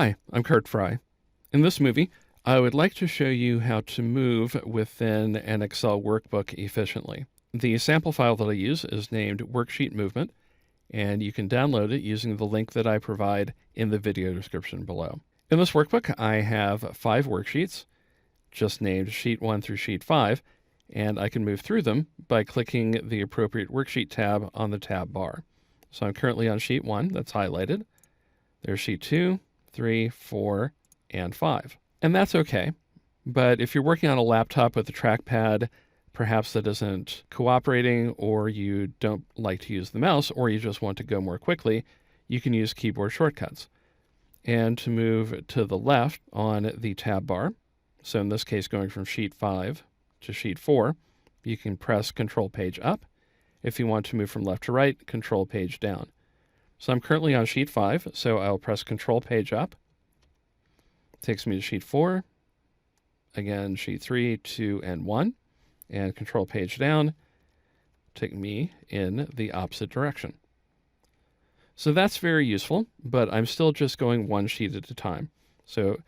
Hi, I'm Curt Frye. In this movie, I would like to show you how to move within an Excel workbook efficiently. The sample file that I use is named Worksheet Movement, and you can download it using the link that I provide in the video description below. In this workbook, I have 5 worksheets, just named Sheet 1 through Sheet 5, and I can move through them by clicking the appropriate worksheet tab on the tab bar. So I'm currently on Sheet 1, that's highlighted. There's Sheet 2, 3, 4, and 5. And that's okay. But if you're working on a laptop with a trackpad, perhaps that isn't cooperating, or you don't like to use the mouse, or you just want to go more quickly, you can use keyboard shortcuts. And to move to the left on the tab bar, so in this case going from Sheet 5 to Sheet 4, you can press Control Page Up. If you want to move from left to right, Control Page Down. So I'm currently on Sheet 5, so I'll press Control Page Up. Takes me to Sheet 4, again Sheet 3, 2, and 1, and Control Page Down, take me in the opposite direction. So that's very useful, but I'm still just going one sheet at a time. So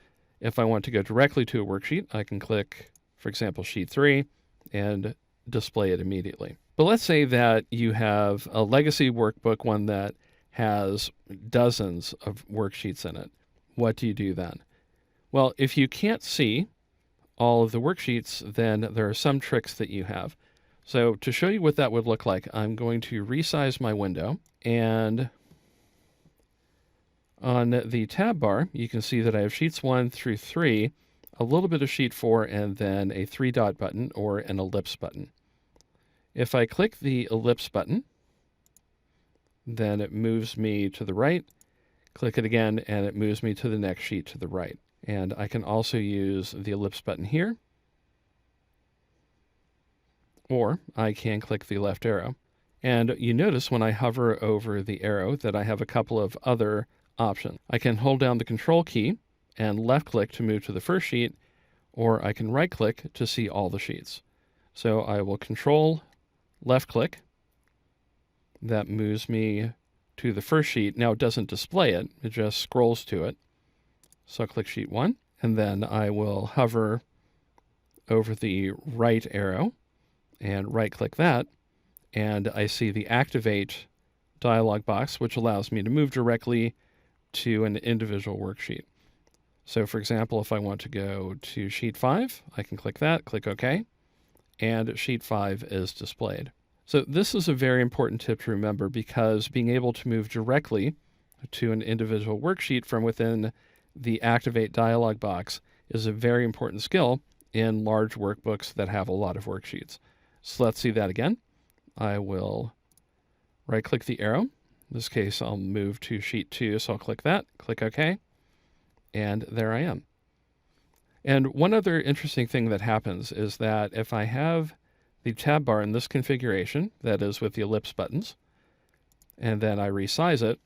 if I want to go directly to a worksheet, I can click, for example, Sheet 3, and display it immediately. But let's say that you have a legacy workbook, one that has dozens of worksheets in it. What do you do then? Well, if you can't see all of the worksheets, then there are some tricks that you have. So to show you what that would look like, I'm going to resize my window, and on the tab bar, you can see that I have Sheets 1 through 3, a little bit of Sheet 4, and then a 3-dot button or an ellipse button. If I click the ellipse button, then it moves me to the right. Click it again, and it moves me to the next sheet to the right. And I can also use the ellipse button here, or I can click the left arrow. And you notice when I hover over the arrow that I have a couple of other options. I can hold down the Control key and left click to move to the first sheet, or I can right click to see all the sheets. So I will Control left click. That moves me to the first sheet. Now it doesn't display it, it just scrolls to it. So I'll click Sheet 1, and then I will hover over the right arrow and right click that, and I see the Activate dialog box, which allows me to move directly to an individual worksheet. So for example, if I want to go to Sheet 5, I can click that, click OK, and Sheet 5 is displayed. So this is a very important tip to remember, because being able to move directly to an individual worksheet from within the Activate dialog box is a very important skill in large workbooks that have a lot of worksheets. So let's see that again. I will right click the arrow. In this case, I'll move to Sheet 2, so I'll click that, click OK, and there I am. And one other interesting thing that happens is that if I have the tab bar in this configuration, that is with the ellipse buttons, and then I resize it,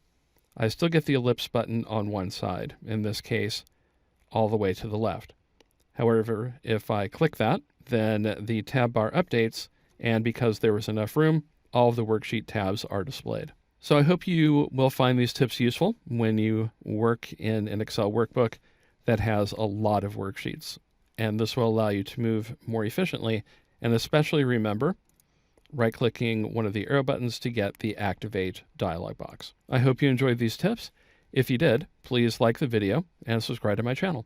I still get the ellipse button on one side, in this case, all the way to the left. However, if I click that, then the tab bar updates, and because there was enough room, all of the worksheet tabs are displayed. So I hope you will find these tips useful when you work in an Excel workbook that has a lot of worksheets. And this will allow you to move more efficiently, and especially remember right-clicking one of the arrow buttons to get the Activate dialog box. I hope you enjoyed these tips. If you did, please like the video and subscribe to my channel.